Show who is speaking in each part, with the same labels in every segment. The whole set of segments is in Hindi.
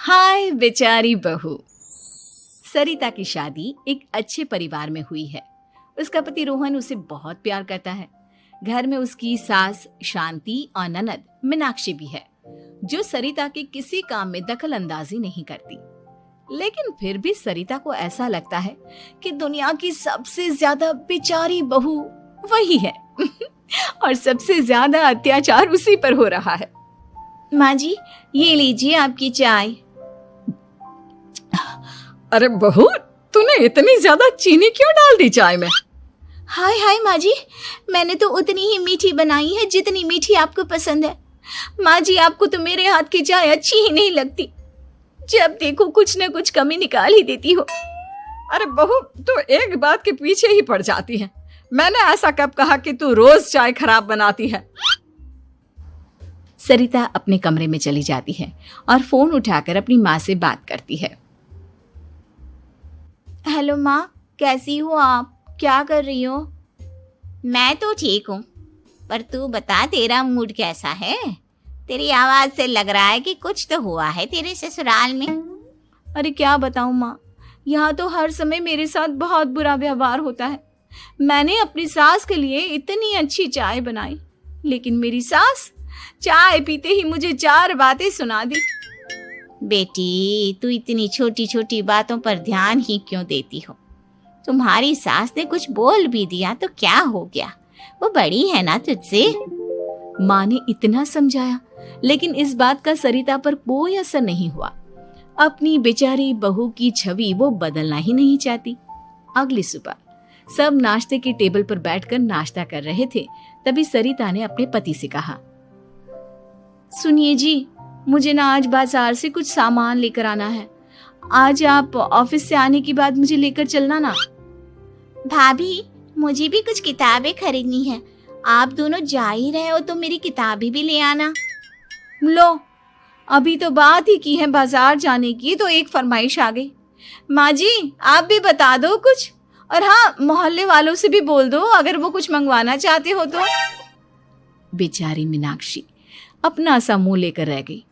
Speaker 1: हाय बेचारी बहू। सरिता की शादी एक अच्छे परिवार में हुई है। उसका पति रोहन उसे बहुत प्यार करता है। घर में उसकी सास शांति और ननद मीनाक्षी भी है, जो सरिता के किसी काम में दखल अंदाजी नहीं करती। लेकिन फिर भी सरिता को ऐसा लगता है कि दुनिया की सबसे ज्यादा बेचारी बहू वही है और सबसे ज्यादा अत्याचार उसी पर हो रहा है। माँ जी, ये लीजिए आपकी चाय।
Speaker 2: अरे बहू, तूने इतनी ज्यादा चीनी क्यों डाल दी चाय में?
Speaker 1: हाय हाय माँ जी, मैंने तो उतनी ही मीठी बनाई है जितनी मीठी आपको पसंद है। माँ जी, आपको तो मेरे हाथ की चाय अच्छी ही नहीं लगती। जब देखो कुछ न कुछ कमी निकाल ही देती हो।
Speaker 2: अरे बहू, तू एक बात के पीछे ही पड़ जाती है। मैंने ऐसा कब कहा कि तू रोज चाय खराब बनाती है?
Speaker 1: सरिता अपने कमरे में चली जाती है और फोन उठाकर अपनी माँ से बात करती है। हेलो माँ, कैसी हो आप? क्या कर रही हो?
Speaker 3: मैं तो ठीक हूँ, पर तू बता, तेरा मूड कैसा है? तेरी आवाज से लग रहा है कि कुछ तो हुआ है तेरे ससुराल में।
Speaker 1: अरे क्या बताऊँ माँ, यहाँ तो हर समय मेरे साथ बहुत बुरा व्यवहार होता है। मैंने अपनी सास के लिए इतनी अच्छी चाय बनाई, लेकिन मेरी सास चाय पीते ही मुझे 4 बातें सुना दी।
Speaker 3: बेटी, तू इतनी छोटी छोटी बातों पर ध्यान ही क्यों देती हो? तुम्हारी सास ने कुछ बोल भी दिया तो क्या हो गया, वो बड़ी है ना तुझसे।
Speaker 1: माँ ने इतना समझाया, लेकिन इस बात का सरिता पर कोई असर नहीं हुआ। अपनी बेचारी बहू की छवि वो बदलना ही नहीं चाहती। अगली सुबह सब नाश्ते की टेबल पर बैठकर नाश्ता कर रहे थे, तभी सरिता ने अपने पति से कहा, सुनिए जी, मुझे ना आज बाजार से कुछ सामान लेकर आना है। आज आप ऑफिस से आने के बाद मुझे लेकर चलना ना।
Speaker 3: भाभी, मुझे भी कुछ किताबें खरीदनी है। आप दोनों जा ही रहे हो तो मेरी किताबें भी ले आना।
Speaker 1: लो, अभी तो बात ही की है बाजार जाने की, तो एक फरमाइश आ गई। माँ जी, आप भी बता दो कुछ, और हाँ, मोहल्ले वालों से भी बोल दो अगर वो कुछ मंगवाना चाहते हो तो। बेचारी मीनाक्षी अपना सा मुंह लेकर रह गई।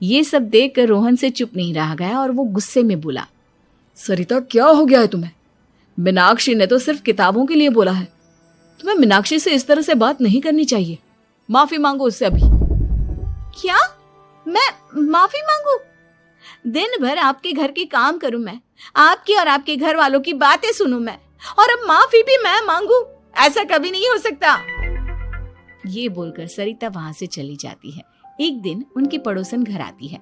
Speaker 1: ये सब देखकर रोहन से चुप नहीं रह गया और वो गुस्से में बोला,
Speaker 2: सरिता, क्या हो गया है तुम्हें? मीनाक्षी ने तो सिर्फ किताबों के लिए बोला है। तुम्हें मीनाक्षी से इस तरह से बात नहीं करनी चाहिए। माफी मांगो उससे अभी।
Speaker 1: क्या? मैं माफी मांगू? दिन भर आपके घर के काम करूं मैं, आपकी और आपके घर वालों की बातें सुनूं मैं, और अब माफी भी मैं मांगू? ऐसा कभी नहीं हो सकता। ये बोलकर सरिता वहां से चली जाती है। एक दिन उनकी पड़ोसन घर आती है।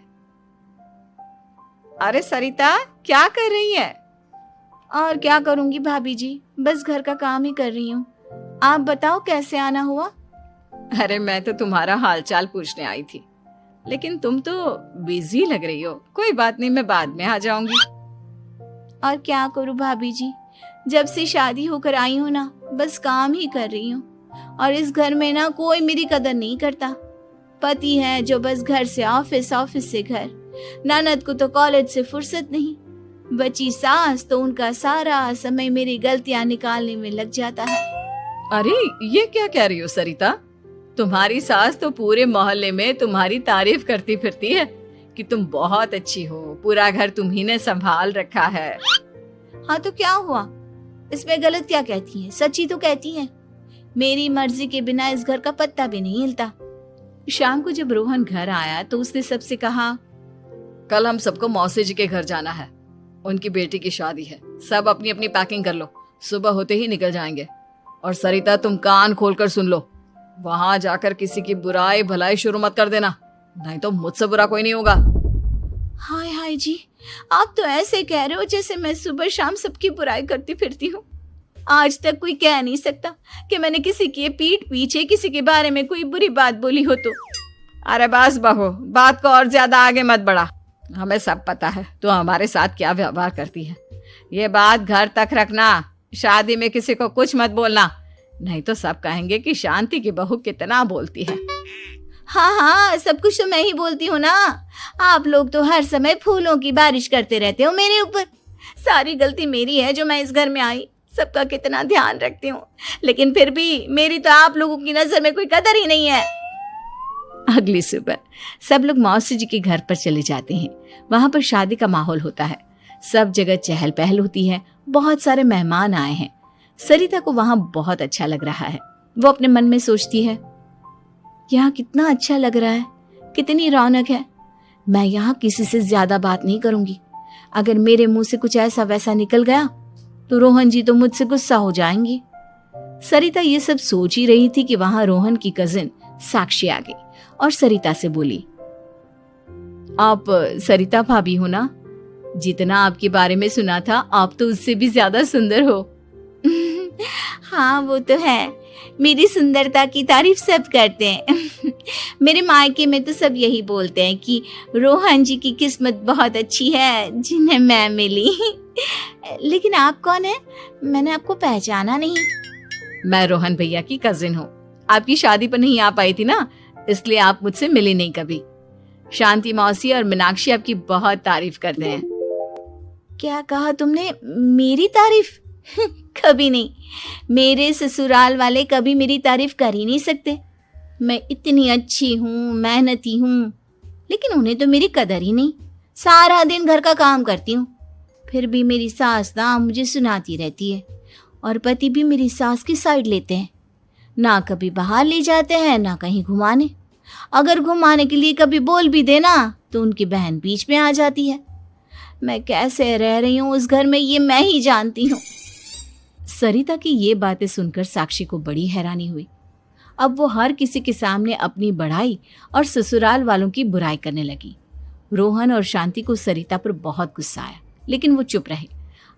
Speaker 1: अरे सरिता, क्या कर रही है? और क्या करूंगी भाभी जी, बस घर का काम ही कर रही हूँ। आप बताओ कैसे आना हुआ?
Speaker 2: अरे मैं तो तुम्हारा हालचाल पूछने आई थी, लेकिन तुम तो बिजी लग रही हो। कोई बात नहीं, मैं बाद में आ जाऊंगी।
Speaker 1: और क्या करूं भाभी जी, जब से शादी होकर आई हूँ ना, बस काम ही कर रही हूँ। और इस घर में ना कोई मेरी कदर नहीं करता। पति है जो बस घर से ऑफिस, ऑफिस से घर। ननद को तो कॉलेज से फुर्सत नहीं। बची सास तो उनका सारा समय मेरी गलतियां निकालने में लग जाता है।
Speaker 2: अरे ये क्या कह रही हो सरिता? तुम्हारी सास तो पूरे मोहल्ले में तुम्हारी तारीफ करती फिरती है कि तुम बहुत अच्छी हो, पूरा घर तुम्ही ने संभाल रखा है।
Speaker 1: हाँ तो क्या हुआ, इसमें गलत क्या कहती है? सच्ची तो कहती है। मेरी मर्जी के बिना इस घर का पत्ता भी नहीं हिलता। शाम को जब रोहन घर आया तो उसने सबसे कहा,
Speaker 2: कल हम सबको मौसी जी के घर जाना है। उनकी बेटी की शादी है। सब अपनी अपनी पैकिंग कर लो, सुबह होते ही निकल जाएंगे। और सरिता, तुम कान खोलकर सुन लो, वहां जाकर किसी की बुराई भलाई शुरू मत कर देना, नहीं तो मुझसे बुरा कोई नहीं होगा।
Speaker 1: हाय हाय जी, आप तो ऐसे कह रहे हो जैसे मैं सुबह शाम सबकी बुराई करती फिरती हूँ। आज तक कोई कह नहीं सकता कि मैंने किसी की पीठ पीछे किसी के बारे में कोई बुरी बात बोली हो तो।
Speaker 2: अरे बस बहू, बात को और ज्यादा आगे मत बढ़ा। हमें सब पता है तू हमारे साथ क्या व्यवहार करती है। ये बात घर तक रखना, शादी में किसी को कुछ मत बोलना, नहीं तो सब कहेंगे कि शांति की बहू कितना बोलती है।
Speaker 1: हाँ हाँ, सब कुछ तो मैं ही बोलती हूँ ना। आप लोग तो हर समय फूलों की बारिश करते रहते हो मेरे ऊपर। सारी गलती मेरी है जो मैं इस घर में आई। सबका कितना ध्यान रखती हूँ, लेकिन फिर भी मेरी तो आप लोगों की नजर में कोई कदर ही नहीं है। अगली सुबह सब लोग मौसी जी के घर पर चले जाते हैं। वहां पर शादी का माहौल होता है, सब जगह चहल पहल होती है, बहुत सारे मेहमान आए हैं। सरिता को वहां बहुत अच्छा लग रहा है। वो अपने मन में सोचती है, यहाँ कितना अच्छा लग रहा है, कितनी रौनक है। मैं यहाँ किसी से ज्यादा बात नहीं करूंगी। अगर मेरे मुंह से कुछ ऐसा वैसा निकल गया तो रोहन जी तो मुझसे गुस्सा हो जाएंगी। सरिता ये सब सोच ही रही थी कि वहां रोहन की कजिन साक्षी आ गई और सरिता से बोली, आप सरिता भाभी हो ना? जितना आपके बारे में सुना था आप तो उससे भी ज्यादा सुंदर हो।
Speaker 3: हाँ वो तो है, मेरी सुंदरता की तारीफ सब करते हैं। मेरे मायके में तो सब यही बोलते हैं कि रोहन जी की किस्मत बहुत अच्छी है जिन्हें मैं मिली। लेकिन आप कौन है? मैंने आपको पहचाना नहीं।
Speaker 1: मैं रोहन भैया की कजिन हूँ। आपकी शादी पर नहीं आ पाई थी ना, इसलिए आप मुझसे मिली नहीं कभी। शांति मौसी और मीनाक्षी आपकी बहुत तारीफ करते हैं।
Speaker 3: क्या कहा तुमने? मेरी तारीफ? कभी नहीं। मेरे ससुराल वाले कभी मेरी तारीफ कर ही नहीं सकते। मैं इतनी अच्छी हूँ, मेहनती हूँ, लेकिन उन्हें तो मेरी कदर ही नहीं। सारा दिन घर का काम करती हूँ, फिर भी मेरी सास ना मुझे सुनाती रहती है और पति भी मेरी सास की साइड लेते हैं। ना कभी बाहर ले जाते हैं ना कहीं घुमाने। अगर घुमाने के लिए कभी बोल भी देना तो उनकी बहन बीच में आ जाती है। मैं कैसे रह रही हूँ उस घर में ये मैं ही जानती हूँ।
Speaker 1: सरिता की ये बातें सुनकर साक्षी को बड़ी हैरानी हुई। अब वो हर किसी के सामने अपनी बढ़ाई और ससुराल वालों की बुराई करने लगी। रोहन और शांति को सरिता पर बहुत गुस्सा आया, लेकिन वो चुप रहे।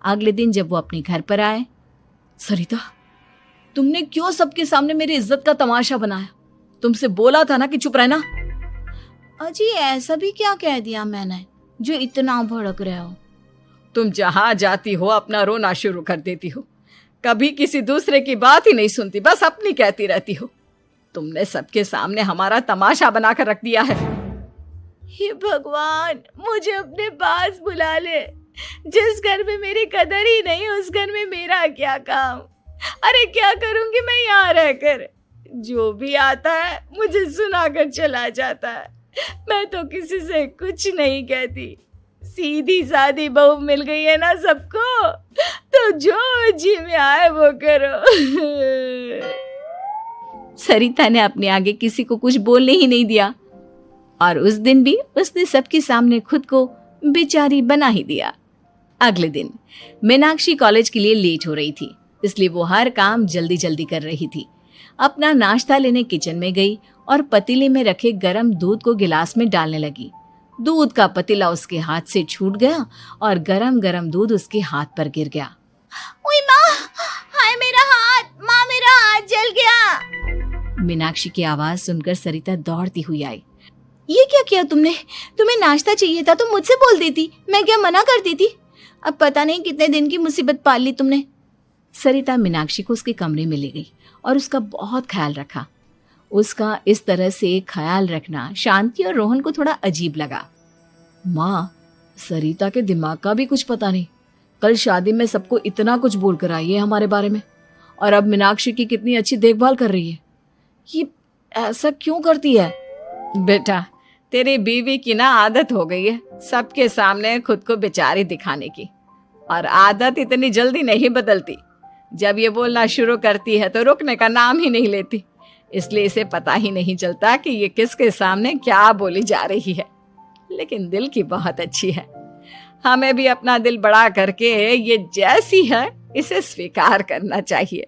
Speaker 1: अगले दिन जब वो अपने घर पर आए,
Speaker 2: सरिता, तुमने क्यों सबके सामने मेरी इज्जत का तमाशा बनाया? तुमसे बोला था ना कि चुप रहना।
Speaker 3: अजी ऐसा भी क्या कह दिया मैंने जो इतना भड़क रहे हो?
Speaker 2: तुम जहां जाती हो अपना रोना शुरू कर देती हो, कभी किसी दूसरे की बात ही नहीं सुनती, बस अपनी कहती रहती हो। तुमने सबके सामने हमारा तमाशा बनाकर रख दिया है।
Speaker 3: हे भगवान, मुझे अपने पास बुला ले। जिस घर में मेरी कदर ही नहीं उस घर में मेरा क्या काम? अरे क्या करूंगी मैं यहाँ रहकर? जो भी आता है मुझे सुनाकर चला जाता है। मैं तो किसी से कुछ नहीं कहती। सीधी सादी बहू मिल गई है ना सबको, तो जो जी में आए वो करो।
Speaker 1: सरिता ने अपने आगे किसी को कुछ बोलने ही नहीं दिया और उस दिन भी उसने सबके सामने खुद को बेचारी बना ही दिया। अगले दिन मीनाक्षी कॉलेज के लिए लेट हो रही थी, इसलिए वो हर काम जल्दी जल्दी कर रही थी। अपना नाश्ता लेने किचन में गई और पतीले में रखे गरम दूध को गिलास में डालने लगी। दूध का पतीला उसके हाथ से छूट गया और गरम गरम दूध उसके हाथ पर गिर गया।
Speaker 3: ओए माँ, हाय मेरा हाथ, माँ मेरा हाथ जल गया।
Speaker 1: मीनाक्षी की आवाज सुनकर सरिता दौड़ती हुई आई।
Speaker 3: ये क्या किया तुमने? तुम्हें नाश्ता चाहिए था तो मुझसे बोल देती, मैं क्या मना करती थी? अब पता नहीं कितने दिन की मुसीबत पाल ली तुमने।
Speaker 1: सरिता मीनाक्षी को उसके कमरे में ले गई और उसका बहुत ख्याल रखा। उसका इस तरह से ख्याल रखना शांति और रोहन को थोड़ा अजीब लगा।
Speaker 2: माँ, सरिता के दिमाग का भी कुछ पता नहीं। कल शादी में सबको इतना कुछ बोल कर आई है हमारे बारे में, और अब मीनाक्षी की कितनी अच्छी देखभाल कर रही है। ये ऐसा क्यों करती है?
Speaker 1: बेटा, तेरी बीवी की ना आदत हो गई है सबके सामने खुद को बेचारी दिखाने की, और आदत इतनी जल्दी नहीं बदलती। जब ये बोलना शुरू करती है तो रुकने का नाम ही नहीं लेती, इसलिए इसे पता ही नहीं चलता कि ये किसके सामने क्या बोली जा रही है। लेकिन दिल की बहुत अच्छी है। हमें भी अपना दिल बड़ा करके ये जैसी है इसे स्वीकार करना चाहिए।